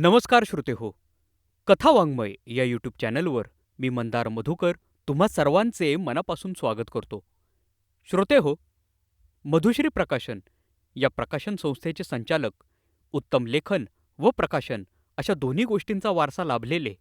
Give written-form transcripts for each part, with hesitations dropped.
नमस्कार श्रोते हो. कथा वाङ्मय या यूट्यूब चॅनलवर मी मंदार मधुकर तुम्हा सर्वांचे मनापासून स्वागत करतो. श्रोते हो, मधुश्री प्रकाशन या प्रकाशन संस्थेचे संचालक, उत्तम लेखन व प्रकाशन अशा दोन्ही गोष्टींचा वारसा लाभलेले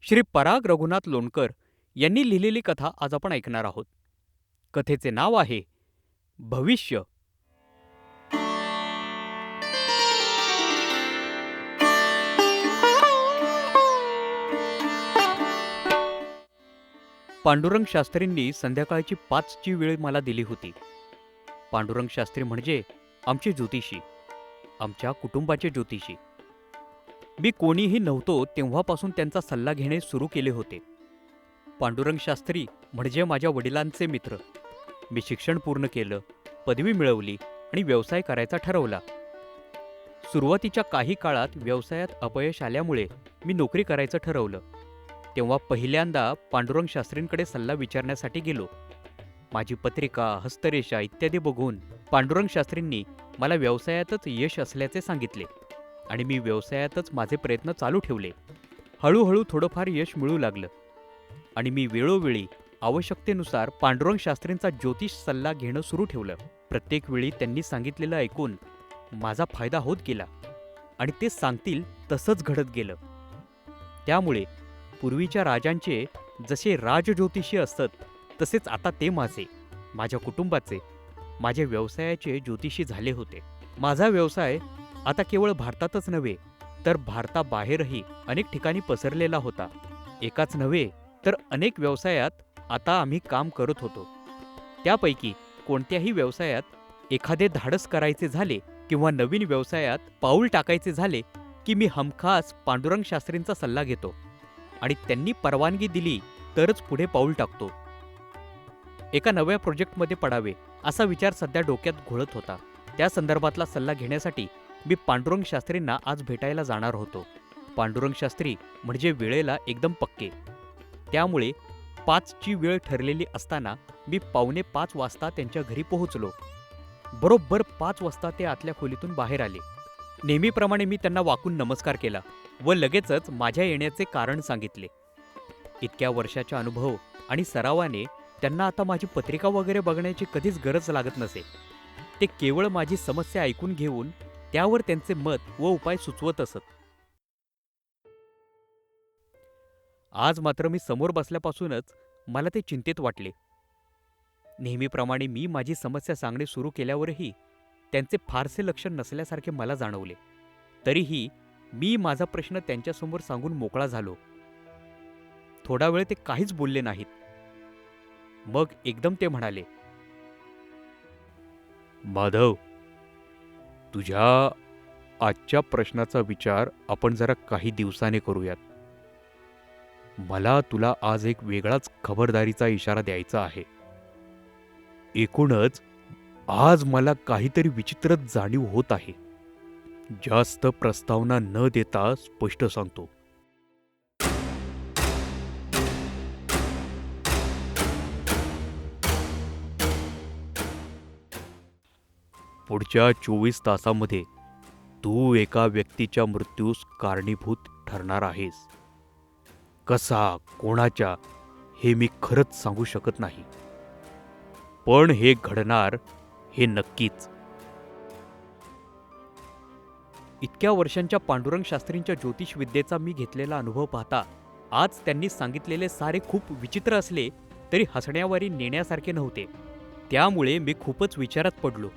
श्री पराग रघुनाथ लोणकर यांनी लिहिलेली कथा आज आपण ऐकणार आहोत. कथेचे नाव आहे भविष्य. पांडुरंग शास्त्रींनी संध्याकाळची 5ची वेळ मला दिली होती. पांडुरंग शास्त्री म्हणजे आमचे ज्योतिषी, आमच्या कुटुंबाचे ज्योतिषी. मी कोणीही नव्हतो तेव्हापासून त्यांचा सल्ला घेणे सुरू केले होते. पांडुरंग शास्त्री म्हणजे माझ्या वडिलांचे मित्र. मी शिक्षण पूर्ण केलं, पदवी मिळवली आणि व्यवसाय करायचा ठरवला. सुरुवातीच्या काही काळात व्यवसायात अपयश आल्यामुळे मी नोकरी करायचं ठरवलं. तेव्हा पहिल्यांदा पांडुरंग शास्त्रींकडे सल्ला विचारण्यासाठी गेलो. माझी पत्रिका, हस्तरेषा इत्यादी बघून पांडुरंग शास्त्रींनी मला व्यवसायातच यश असल्याचे सांगितले आणि मी व्यवसायातच माझे प्रयत्न चालू ठेवले. हळूहळू थोडंफार यश मिळू लागलं आणि मी वेळोवेळी आवश्यकतेनुसार पांडुरंग शास्त्रींचा ज्योतिष सल्ला घेणं सुरू ठेवलं. प्रत्येक वेळी त्यांनी सांगितलेलं ऐकून माझा फायदा होत गेला आणि ते सांगतील तसंच घडत गेलं. त्यामुळे पूर्वीच्या राजांचे जसे राजज्योतिषी असत तसेच आता ते माझ्या कुटुंबाचे, माझ्या व्यवसायाचे ज्योतिषी झाले होते. माझा व्यवसाय आता केवळ भारतातच नव्हे तर भारताबाहेरही अनेक ठिकाणी पसरलेला होता. एकाच नव्हे तर अनेक व्यवसायात आता आम्ही काम करत होतो. त्यापैकी कोणत्याही व्यवसायात एखादे धाडस करायचे झाले किंवा नवीन व्यवसायात पाऊल टाकायचे झाले की मी हमखास पांडुरंग शास्त्रींचा सल्ला घेतो आणि त्यांनी परवानगी दिली तरच पुढे पाऊल टाकतो. एका नव्या प्रोजेक्टमध्ये पडावे असा विचार सध्या डोक्यात घोळत होता. त्या संदर्भातला सल्ला घेण्यासाठी मी पांडुरंग शास्त्रींना आज भेटायला जाणार होतो. पांडुरंग शास्त्री म्हणजे वेळेला एकदम पक्के. त्यामुळे 5ची वेळ ठरलेली असताना मी 4:45 वाजता त्यांच्या घरी पोहोचलो. बरोबर 5 वाजता ते आतल्या खोलीतून बाहेर आले. नेहमीप्रमाणे मी त्यांना वाकून नमस्कार केला व लगेचच माझ्या येण्याचे कारण सांगितले. इतक्या वर्षाचा अनुभव आणि सरावाने त्यांना आता माझी पत्रिका वगैरे बघण्याची कधीच गरज लागत नसे. ते केवळ माझी समस्या ऐकून घेऊन त्यावर त्यांचे मत व उपाय सुचवत असत. आज मात्र मी समोर बसल्यापासूनच मला ते चिंतेत वाटले. नेहमीप्रमाणे मी माझी समस्या सांगणे सुरू केल्यावरही त्यांचे फारसे लक्ष नसल्यासारखे मला जाणवले. तरीही मी माझा प्रश्न त्यांच्यासमोर सांगून मोकळा झालो. थोडा वेळ ते काहीच बोलले नाहीत. मग एकदम ते म्हणाले, माधव, तुझ्या आजच्या प्रश्नाचा विचार आपण जरा काही दिवसाने करूयात. मला तुला आज एक वेगळाच खबरदारीचा इशारा द्यायचा आहे. एकूणच आज मला काहीतरी विचित्रच जाणीव होत आहे. जास्त प्रस्तावना न देता स्पष्ट सांगतो. पुढच्या 24 तासामध्ये तू एका व्यक्तीच्या मृत्यूस कारणीभूत ठरणार आहेस. कसा, कोणाच्या हे मी खरंच सांगू शकत नाही, पण हे घडणार हे नक्कीच. इतक्या वर्षांच्या पांडुरंग शास्त्रींच्या ज्योतिष विद्येचा मी घेतलेला अनुभव पाहता आज त्यांनी सांगितलेले सारे खूप विचित्र असले तरी हसण्यावारी नेण्यासारखे नव्हते. त्यामुळे मी खूपच विचारात पडलो.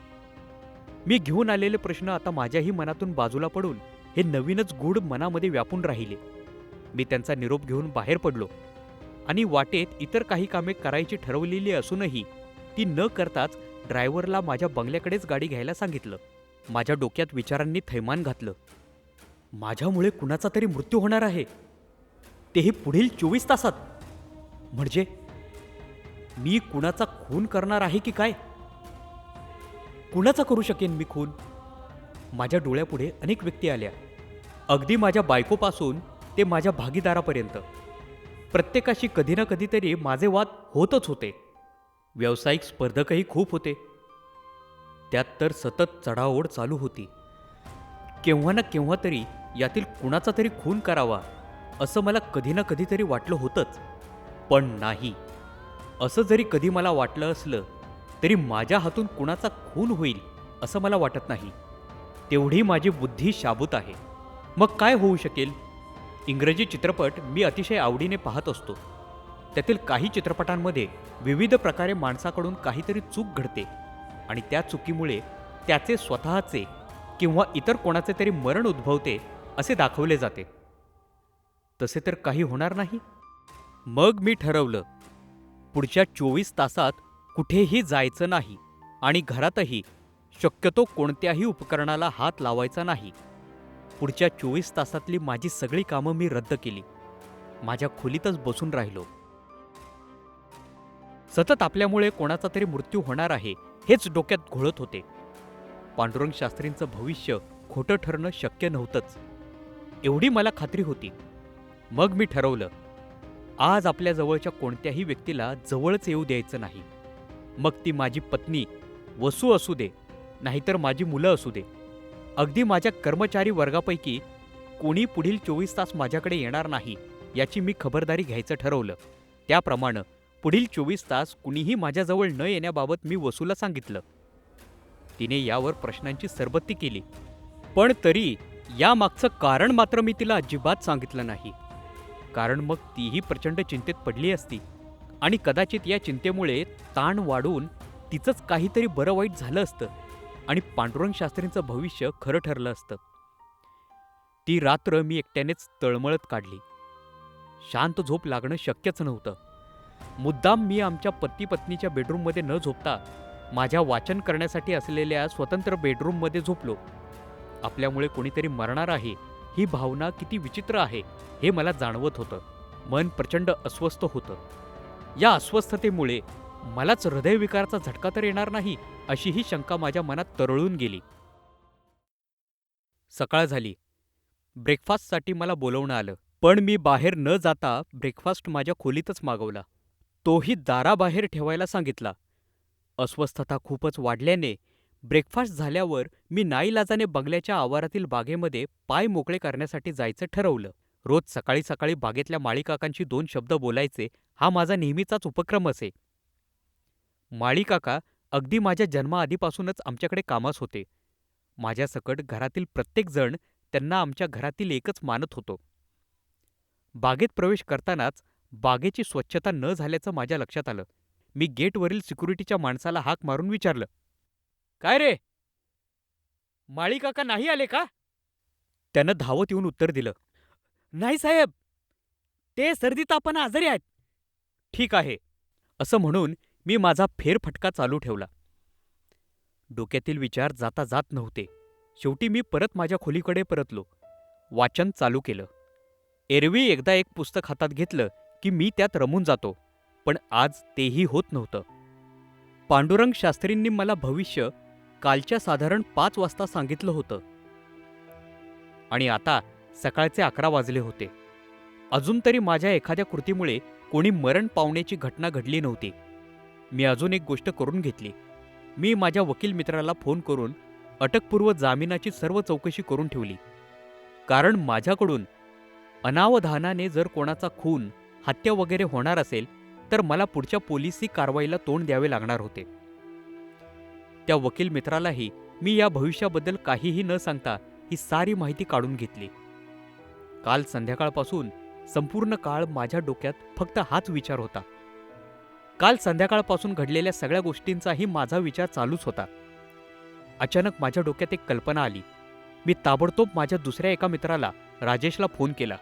मी घेऊन आलेले प्रश्न आता माझ्याही मनातून बाजूला पडून हे नवीनच गूढ मनामध्ये व्यापून राहिले. मी त्यांचा निरोप घेऊन बाहेर पडलो आणि वाटेत इतर काही कामे करायची ठरवलेली असूनही ती न करताच ड्रायव्हरला माझ्या बंगल्याकडेच गाडी घ्यायला सांगितलं. माझ्या डोक्यात विचारांनी थैमान घातलं. माझ्यामुळे कुणाचा तरी मृत्यू होणार आहे, तेही पुढील 24 तासात. म्हणजे मी कुणाचा खून करणार आहे की काय? कुणाचा करू शकेन मी खून? माझ्या डोळ्यापुढे अनेक व्यक्ती आल्या, अगदी माझ्या बायकोपासून ते माझ्या भागीदारापर्यंत. प्रत्येकाशी कधी ना कधीतरी माझे वाद होतच होते. व्यावसायिक स्पर्धकही खूप होते. त्यात तर सतत चढाओढ चालू होती. केव्हा ना केव्हा तरी यातील कुणाचा तरी खून करावा असं मला कधी ना कधीतरी वाटलं होतंच. पण नाही. असं जरी कधी मला वाटलं असलं तरी माझ्या हातून कुणाचा खून होईल असं मला वाटत नाही. तेवढी माझी बुद्धी शाबूत आहे. मग काय होऊ शकेल? इंग्रजी चित्रपट मी अतिशय आवडीने पाहत असतो. त्यातील काही चित्रपटांमध्ये विविध प्रकारे माणसाकडून काहीतरी चूक घडते आणि त्या चुकीमुळे त्याचे स्वतःचे किंवा इतर कोणाचे तरी मरण उद्भवते असे दाखवले जाते. तसे तर काही होणार नाही. मग मी ठरवलं, पुढच्या 24 तासात कुठेही जायचं नाही आणि घरातही शक्यतो कोणत्याही उपकरणाला हात लावायचा नाही. पुढच्या 24 तासातली माझी सगळी कामं मी रद्द केली. माझ्या खोलीतच बसून राहिलो. सतत आपल्यामुळे कोणाचा तरी मृत्यू होणार आहे हेच डोक्यात घोळत होते. पांडुरंग शास्त्रींचं भविष्य खोटं ठरणं शक्य नव्हतंच एवढी मला खात्री होती. मग मी ठरवलं, आज आपल्या जवळच्या कोणत्याही व्यक्तीला जवळच येऊ द्यायचं नाही. मग ती माझी पत्नी वसू असू दे, नाहीतर माझी मुलं असू दे. अगदी माझ्या कर्मचारी वर्गापैकी कोणी पुढील 24 तास माझ्याकडे येणार नाही याची मी खबरदारी घ्यायचं ठरवलं. त्याप्रमाणे पुढील 24 तास कुणीही माझ्याजवळ न येण्याबाबत मी वसूला सांगितलं. तिने यावर प्रश्नांची सरबत्ती केली, पण तरी यामागचं कारण मात्र मी तिला अजिबात सांगितलं नाही. कारण मग तीही प्रचंड चिंतेत पडली असती आणि कदाचित या चिंतेमुळे ताण वाढून तिचंच काहीतरी बरं वाईट झालं असतं आणि पांडुरंग शास्त्रींचं भविष्य खरं ठरलं असतं. ती रात्र मी एकट्यानेच तळमळत काढली. शांत झोप लागणं शक्यच नव्हतं. मुद्दाम मी आमच्या पती पत्नीच्या बेडरूममध्ये न झोपता माझ्या वाचन करण्यासाठी असलेल्या स्वतंत्र बेडरूममध्ये झोपलो. आपल्यामुळे कोणीतरी मरणार आहे ही भावना किती विचित्र आहे हे मला जाणवत होतं. मन प्रचंड अस्वस्थ होतं. या अस्वस्थतेमुळे मलाच हृदयविकाराचा झटका तर येणार नाही अशीही शंका माझ्या मनात तरळून गेली. सकाळ झाली. ब्रेकफास्टसाठी मला बोलवणं आलं. पण मी बाहेर न जाता ब्रेकफास्ट माझ्या खोलीतच मागवला. तोही दाराबाहेर ठेवायला सांगितला. अस्वस्थता खूपच वाढल्याने ब्रेकफास्ट झाल्यावर मी नाईलाजाने बंगल्याच्या आवारातील बागेमध्ये पाय मोकळे करण्यासाठी जायचं ठरवलं. रोज सकाळी सकाळी बागेतल्या माळीकाकांशी 2 शब्द बोलायचे हा माझा नेहमीचाच उपक्रम असे. माळीकाका अगदी माझ्या जन्माआधीपासूनच आमच्याकडे कामास होते. माझ्यासकट घरातील प्रत्येक जण त्यांना आमच्या घरातील एकच मानत होतो. बागेत प्रवेश करतानाच बागेची स्वच्छता न झाल्याचं माझ्या लक्षात आलं. मी गेटवरील सिक्युरिटीच्या माणसाला हाक मारून विचारलं, "काय रे? माळीकाका नाही आले का?" त्यानं धावत येऊन उत्तर दिलं, "नाही साहेब, ते सर्दी तापानं आजारी आहेत." "ठीक आहे," असं म्हणून मी माझा फेरफटका चालू ठेवला. डोक्यातील विचार जाता जात नव्हते. शेवटी मी परत माझ्या खोलीकडे परतलो. वाचन चालू केलं. एरवी एकदा एक पुस्तक हातात घेतलं की मी त्यात रमून जातो, पण आज तेही होत नव्हतं. पांडुरंग शास्त्रींनी मला भविष्य कालच्या साधारण 5 वाजता सांगितलं होतं आणि आता सकाळचे 11 वाजले होते. अजून तरी माझ्या एखाद्या कृतीमुळे कोणी मरण पावण्याची घटना घडली नव्हती. मी अजून एक गोष्ट करून घेतली. मी माझ्या वकील मित्राला फोन करून अटकपूर्व जामिनाची सर्व चौकशी करून ठेवली. कारण माझ्याकडून अनावधानाने जर कोणाचा खून, हत्या वगैरे होणार असेल तर मला पुढच्या पोलिसी कारवाईला तोंड द्यावे लागणार होते. त्या वकील मित्रालाही मी या भविष्याबद्दल काहीही न सांगता ही सारी माहिती काढून घेतली. काल संध्याकाळपासून संपूर्ण काळ माझ्या डोक्यात फक्त हाच विचार होता. काल संध्याकाळपासून घडलेल्या सगळ्या गोष्टींचाही माझा विचार चालूच होता. अचानक माझ्या डोक्यात एक कल्पना आली. मी ताबडतोब माझ्या दुसऱ्या एका मित्राला, राजेशला फोन केला.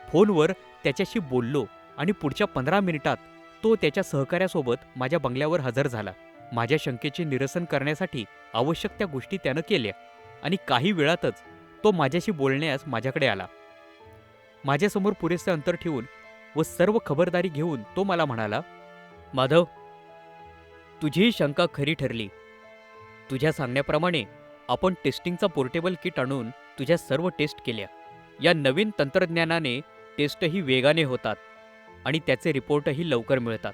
फोनवर त्याच्याशी बोललो आणि पुढच्या 15 मिनिटात तो त्याच्या सहकाऱ्यासोबत माझ्या बंगल्यावर हजर झाला. माझ्या शंकेचे निरसन करण्यासाठी आवश्यक त्या गोष्टी त्यानं केल्या आणि काही वेळातच तो माझ्याशी बोलण्यास माझ्याकडे आला. माझ्यासमोर पुरेसे अंतर ठेवून व सर्व खबरदारी घेऊन तो मला म्हणाला, "माधव, तुझी शंका खरी ठरली. तुझ्या सांगण्याप्रमाणे आपण टेस्टिंगचा पोर्टेबल किट आणून तुझ्या सर्व टेस्ट केल्या. या नवीन तंत्रज्ञानाने टेस्टही वेगाने होतात आणि त्याचे रिपोर्टही लवकर मिळतात.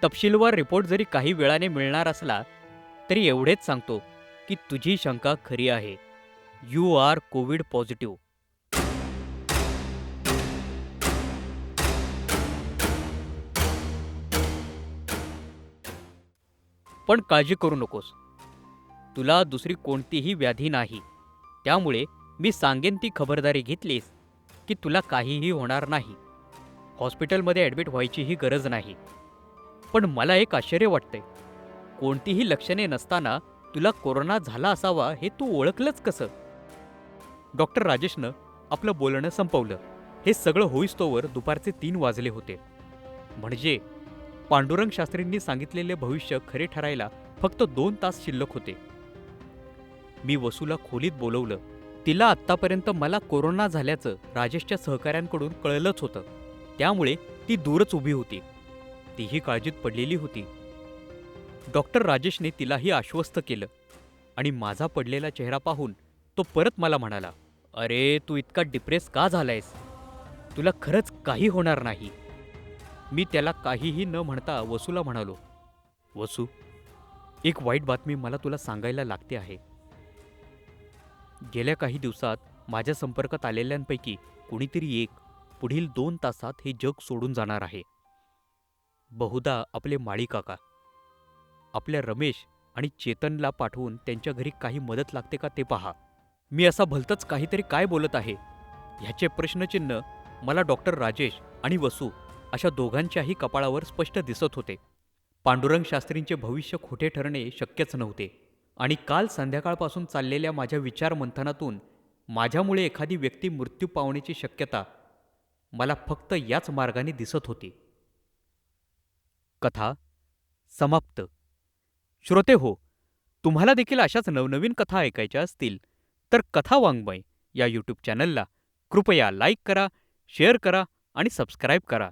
तपशीलवार रिपोर्ट जरी काही वेळाने मिळणार असला तरी एवढेच सांगतो की तुझी शंका खरी आहे. You are Covid positive. पण काळजी करू नकोस. तुला दुसरी कोणतीही व्याधी नाही. त्यामुळे मी सांगेन ती खबरदारी घेतलीस की तुला काहीही होणार नाही. हॉस्पिटलमध्ये ॲडमिट व्हायचीही गरज नाही. पण मला एक आश्चर्य वाटतंय. कोणतीही लक्षणे नसताना तुला कोरोना झाला असावा हे तू ओळखलंच कसं? डॉक्टर राजेशनं आपलं बोलणं संपवलं. हे सगळं होईस्तोवर दुपारचे 3 वाजले होते. म्हणजे पांडुरंग शास्त्रींनी सांगितलेले भविष्य खरे ठरायला फक्त 2 तास शिल्लक होते. मी वसूला खोलीत बोलवलं. तिला आत्तापर्यंत मला कोरोना झाल्याचं राजेशच्या सहकाऱ्यांकडून कळलंच होतं. त्यामुळे ती दूरच उभी होती. तीही काळजीत पडलेली होती. डॉक्टर राजेशने तिलाही आश्वस्त केलं आणि माझा पडलेला चेहरा पाहून तो परत मला म्हणाला, "अरे, तू इतका डिप्रेस का झालायस? तुला खरंच काही होणार नाही." मी त्याला काहीही न म्हणता वसूला म्हणालो, "वसू, एक वाईट बातमी मला तुला सांगायला लागते आहे. गेल्या काही दिवसात माझ्या संपर्कात आलेल्यांपैकी कुणीतरी एक पुढील 2 तासात हे जग सोडून जाणार आहे. बहुधा आपले माळी काका. आपल्या रमेश आणि चेतनला पाठवून त्यांच्या घरी काही मदत लागते का ते पहा." मी असा भलतंच काहीतरी काय बोलत आहे ह्याचे प्रश्नचिन्ह मला डॉक्टर राजेश आणि वसू अशा दोघांच्याही कपाळावर स्पष्ट दिसत होते. पांडुरंग शास्त्रींचे भविष्य खोटे ठरणे शक्यच नव्हते. आणि काल संध्याकाळपासून चाललेल्या माझ्या विचार मंथनातून माझ्यामुळे एखादी व्यक्ती मृत्यू पावण्याची शक्यता मला फक्त याच मार्गाने दिसत होती. कथा समाप्त. श्रोते हो, तुम्हाला देखील अशाच नवनवीन कथा ऐकायच्या असतील तर कथा वाङ्मय या यूट्यूब चॅनलला कृपया लाईक करा, शेअर करा आणि सबस्क्राईब करा.